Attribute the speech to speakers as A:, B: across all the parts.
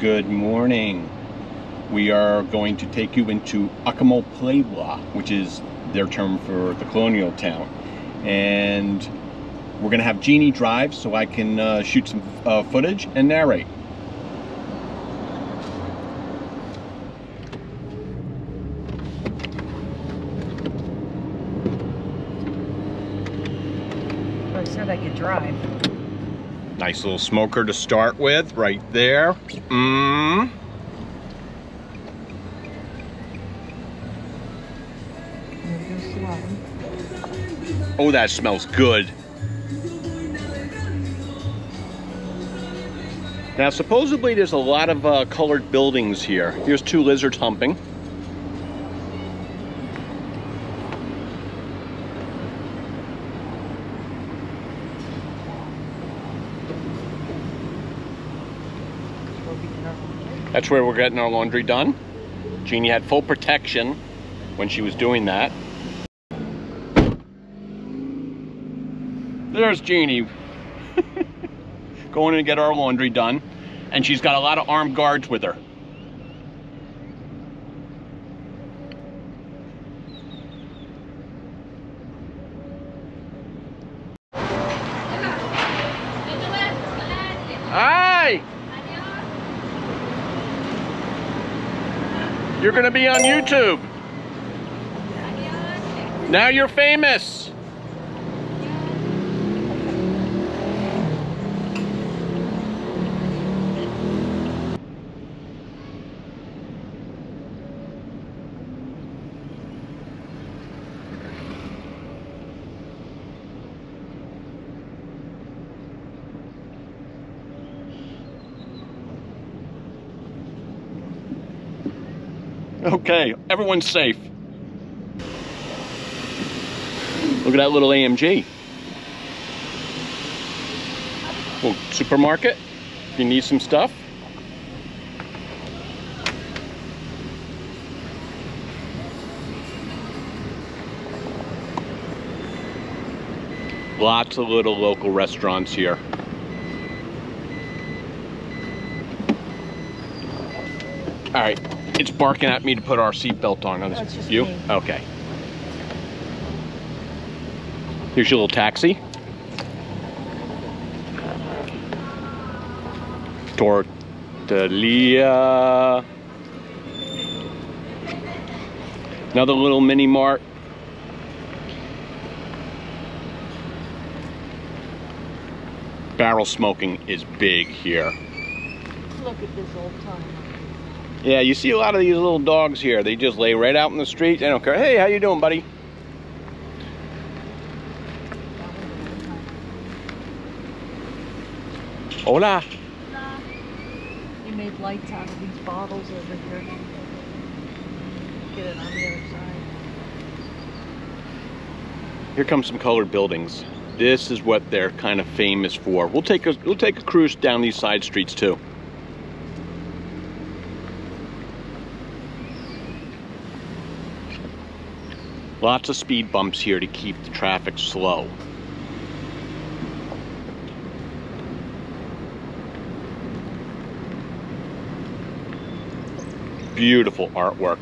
A: Good morning. We are going to take you into Akumal Pueblo, which is their term for the colonial town. And we're going to have Jeannie drive so I can shoot some footage and narrate.
B: I said I could drive.
A: Nice little smoker to start with, right there. Oh, that smells good. Now, supposedly there's a lot of colored buildings here. Here's two lizards humping. That's where we're getting our laundry done. Jeannie had full protection when she was doing that. There's Jeannie going to get our laundry done, and she's got a lot of armed guards with her. Hi! You're gonna be on YouTube. Now you're famous. Okay, everyone's safe. Look at that little AMG. Little supermarket, if you need some stuff. Lots of little local restaurants here. All right. It's barking at me to put our seatbelt on.
B: No, it's just
A: you?
B: me.
A: Okay. Here's your little taxi. Tortilla. Another little mini mart. Barrel smoking is big here.
B: Look at this old timer.
A: Yeah, you see a lot of these little dogs here. They just lay right out in the street. They don't care. Hey, how you doing, buddy? Hola.
B: Hola. They made lights out of these bottles over here. Get it on the other side.
A: Here comes some colored buildings. This is what they're kind of famous for. We'll take a cruise down these side streets too. Lots of speed bumps here to keep the traffic slow. Beautiful artwork.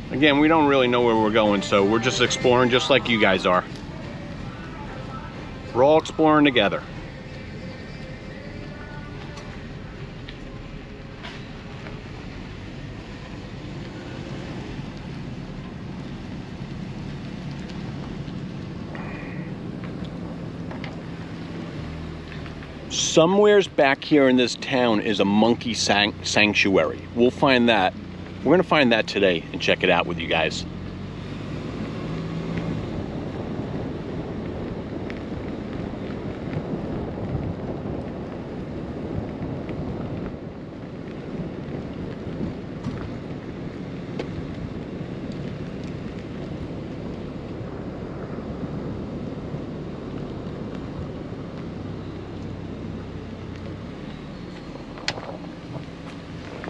A: Again, we don't really know where we're going, so we're just exploring just like you guys are. We're all exploring together. Somewheres back here in this town is a monkey sanctuary. We'll find that. We're gonna find that today and check it out with you guys.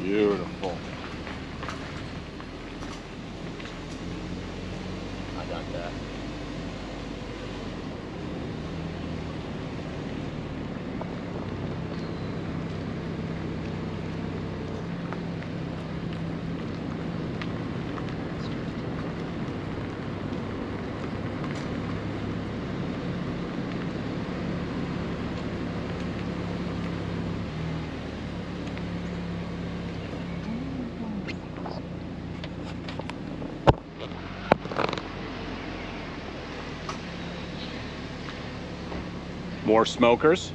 A: Beautiful. I got that. More smokers.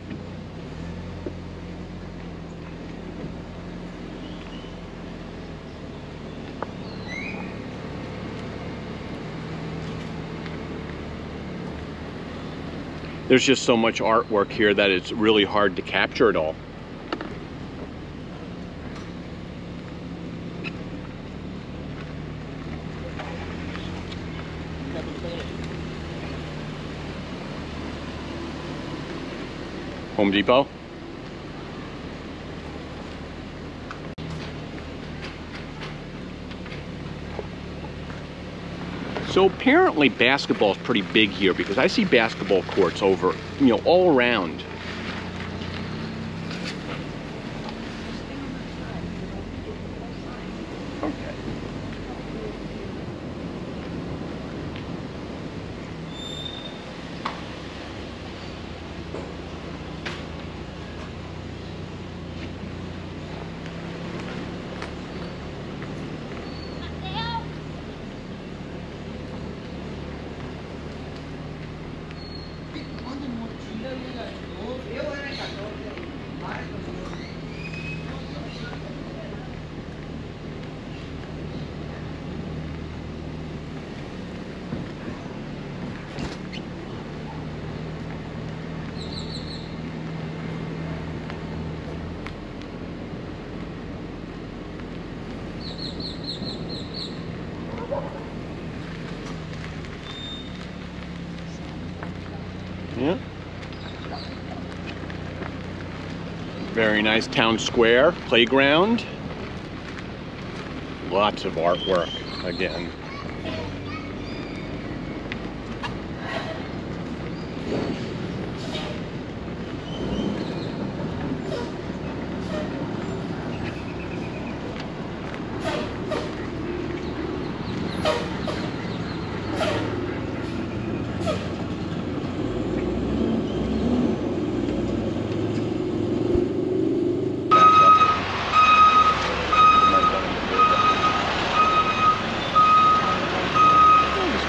A: There's just so much artwork here that it's really hard to capture it all. Home Depot. So apparently basketball is pretty big here because I see basketball courts over, all around. Okay. Yeah. Very nice town square, playground. Lots of artwork again.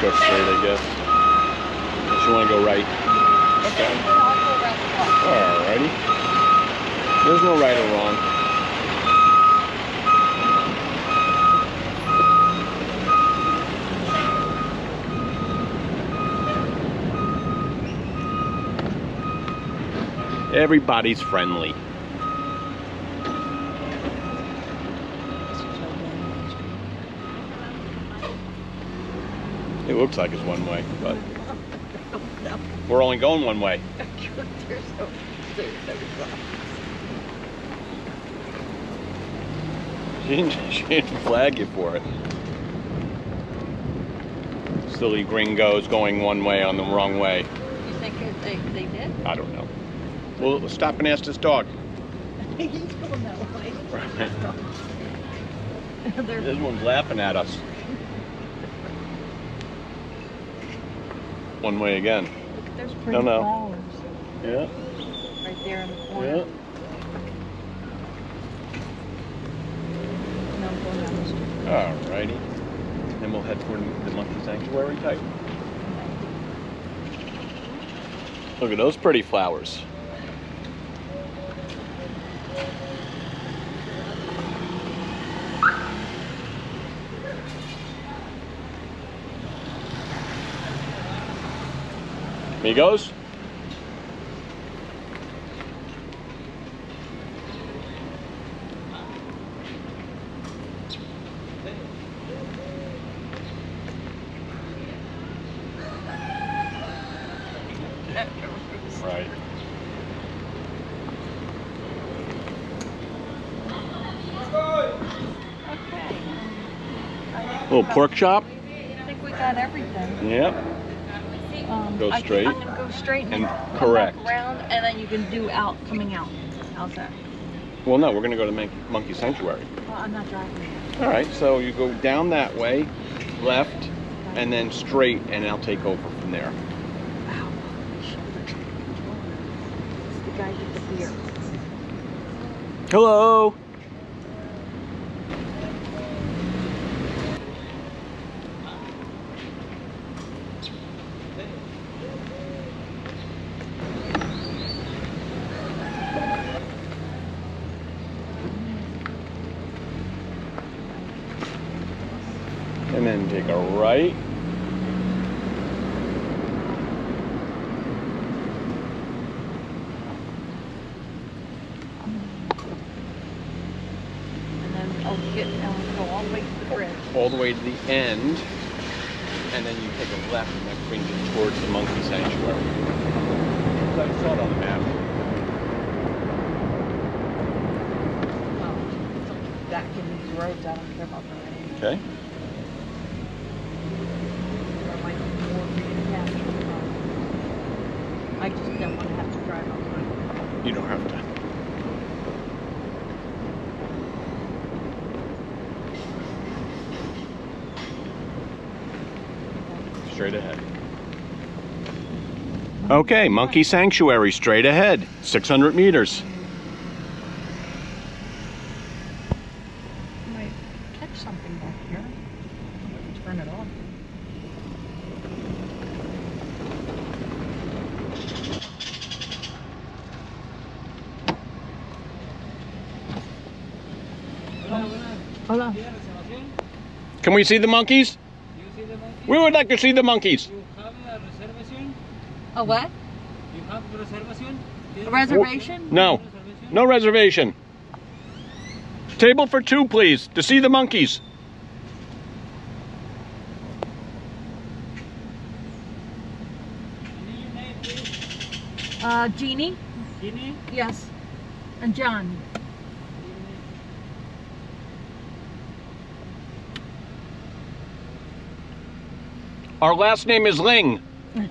A: Go straight, I guess. Unless you want to go right. Okay. Alrighty. There's no right or wrong. Everybody's friendly. It looks like it's one way, but we're only going one way. She didn't flag you for it. Silly gringos going one way on the wrong way.
B: You think they did?
A: I don't know. Well, let's stop and ask this dog.
B: He's going that way.
A: Right. This one's laughing at us. One way again.
B: Look, there's pretty flowers.
A: Yeah.
B: Right there in the corner.
A: Yeah.
B: No, I'm going down the street.
A: Alrighty. Then we'll head for the monkey sanctuary type. Look at those pretty flowers. Amigos? Right. Little pork chop.
B: I think we got everything.
A: Yep. Go straight.
B: I'm gonna go straight and
A: correct.
B: come back around, and then you can do coming out. How's that?
A: Well, no, we're gonna go to Monkey Sanctuary.
B: Well, I'm not driving.
A: All right, so you go down that way, left, and then straight, and I'll take over from there.
B: Wow. It's the guy with the beer.
A: Hello. And then take a right.
B: And then I'll go all the way to the bridge.
A: All the way to the end. And then you take a left, and that brings you towards the Monkey Sanctuary. So I saw it on the map.
B: Oh, back in these roads, I don't care about the rain.
A: Okay.
B: I just don't want to have to drive all the way.
A: You don't have to. Straight ahead. Okay, Monkey Sanctuary, straight ahead, 600 meters.
B: I might catch something back here. Turn it off. Hola.
A: Can we see the monkeys?
C: You see the monkey?
A: We would like to see the monkeys.
C: You have a reservation?
B: A what?
C: You have a reservation?
B: A reservation?
A: No, no reservation. Table for two, please, to see the monkeys.
C: Your name, please?
B: Jeannie?
C: Jeannie?
B: Yes. And John.
A: Our last name is Ling.
C: Yes,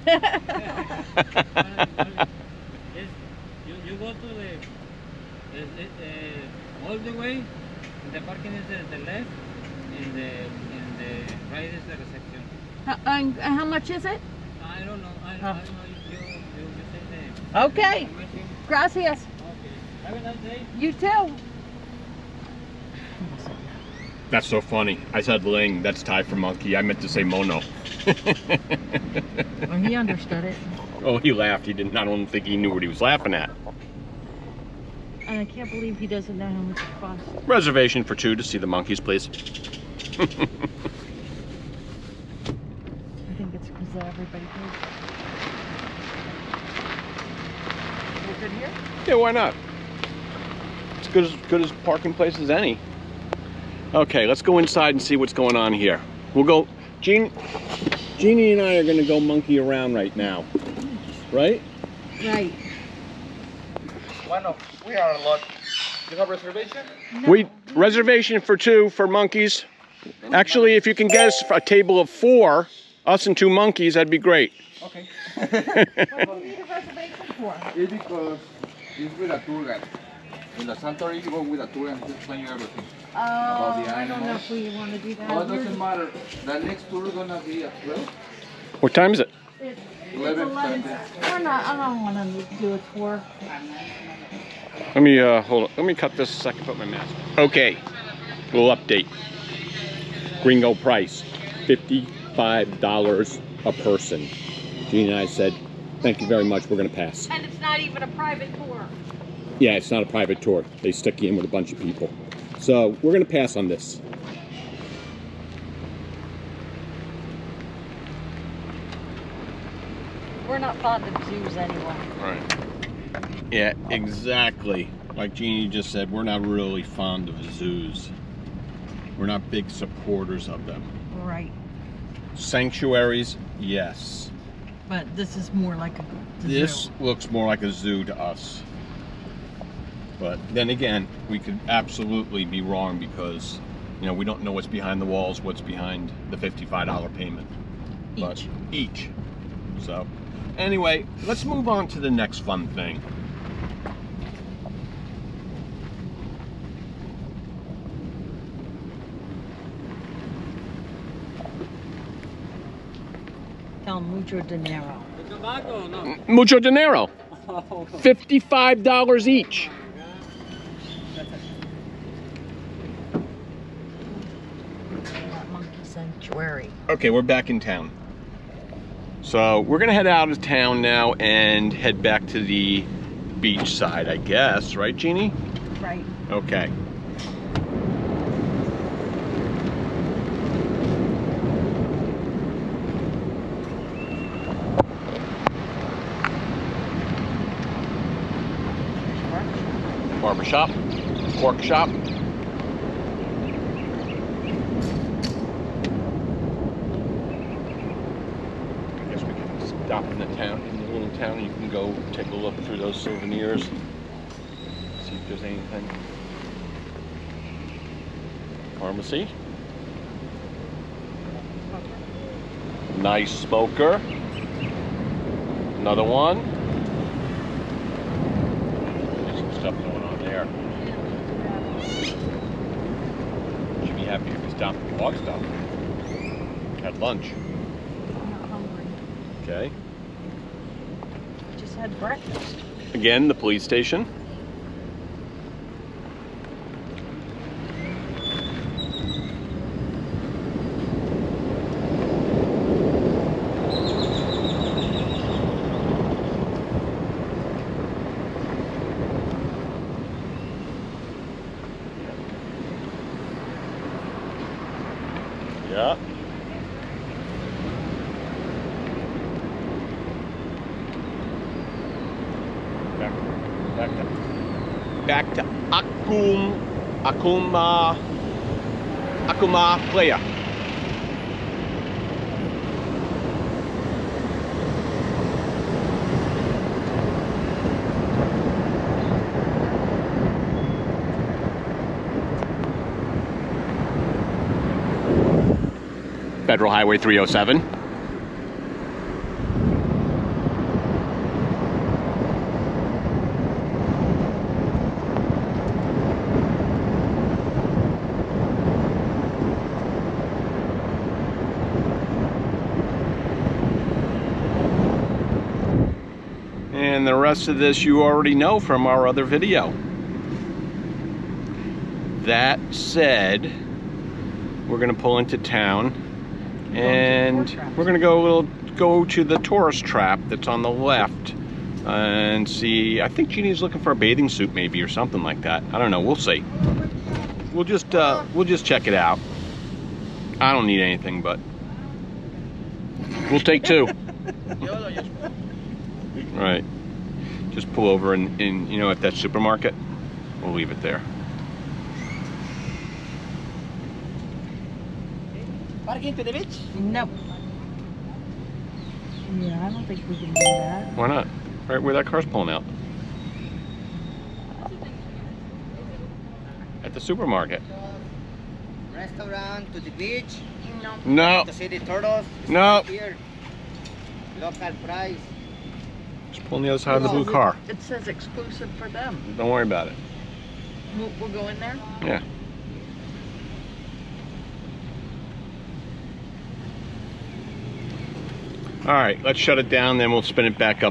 C: you go to the all the way. The parking is the left, and the right is the reception.
B: And how much is it?
C: I don't know. I don't know. You say the.
B: Okay. Gracias.
C: Okay. Have a nice day.
B: You too.
A: That's so funny. I said Ling, that's Thai for monkey. I meant to say Mono.
B: Well, he understood it.
A: Oh, he laughed. He didn't. I don't think he knew what he was laughing at.
B: And I can't believe he doesn't know how much it costs.
A: Reservation for two to see the monkeys, please.
B: I think it's because everybody pays. We're good here?
A: Yeah, why not? It's good as parking place as any. Okay, let's go inside and see what's going on here. We'll go. Jeannie and I are going to go monkey around right now. Right?
B: Right.
C: We are a lot. You have reservation?
B: No.
A: Reservation for two for monkeys. Actually, if you can get us a table of four, us and two monkeys, that'd be great.
C: Okay.
B: What do you need a reservation for?
D: It's because it's with a tour guide. In the Santorini, you go with a tour and he'll explain you everything.
B: Oh,
D: the
B: I don't know
D: animals.
B: if we want to do that.
D: Oh, it doesn't matter. The next tour is gonna be at 12.
A: What time is it?
B: It's
D: 11.
B: 11. We're not, I don't want to do a tour.
A: Let me hold on. Let me cut this a second. Put my mask on. Okay, little update. Gringo price, $55 a person. Jeannie and I said, thank you very much. We're gonna pass.
B: And it's not even a private tour.
A: Yeah, it's not a private tour. They stick you in with a bunch of people. So we're gonna pass on this.
B: We're not fond of zoos anyway.
A: Right. Yeah, exactly. Like Jeannie just said, we're not really fond of zoos. We're not big supporters of them.
B: Right.
A: Sanctuaries, yes.
B: But this is more like a
A: This
B: zoo.
A: looks more like a zoo to us. But then again, we could absolutely be wrong because You know, we don't know what's behind the walls, what's behind the $55 payment. But each. So, anyway, let's move on to the next fun thing.
B: Tell them mucho dinero.
A: Mucho dinero. $55 each.
B: Monkey sanctuary.
A: Okay, we're back in town. So we're gonna head out of town now and head back to the beach side, I guess, right, Jeannie?
B: Right.
A: Okay. Barber shop, pork shop. I guess we can stop in the town, in the little town. You can go take a look through those souvenirs, see if there's anything. Pharmacy. Nice smoker. Another one. There's some stuff going on there. Should be happy if we stopped and bought stuff. Had lunch.
B: I'm not hungry.
A: Okay.
B: I just had breakfast.
A: Again, the police station. Yeah. Back to Akumal Pueblo. Federal Highway 307. And the rest of this you already know from our other video. That said, we're gonna pull into town and we're gonna go to the tourist trap that's on the left and see. I think Jeannie's looking for a bathing suit maybe or something like that. I don't know, we'll see. We'll just check it out. I don't need anything, but we'll take two. Right. Just pull over in you know, at that supermarket. We'll leave it there.
E: Parking to the beach?
B: Nope. Yeah, I don't think we can do that.
A: Why not? Right where that car's pulling out. At the supermarket.
E: Restaurant to the beach?
B: No.
A: No.
E: To see the turtles?
A: No.
E: Here. Local price.
A: Just pull on the other side of the blue car.
B: It says exclusive for them.
A: Don't worry about it.
B: We'll go in there?
A: Yeah. All right, let's shut it down, then we'll spin it back up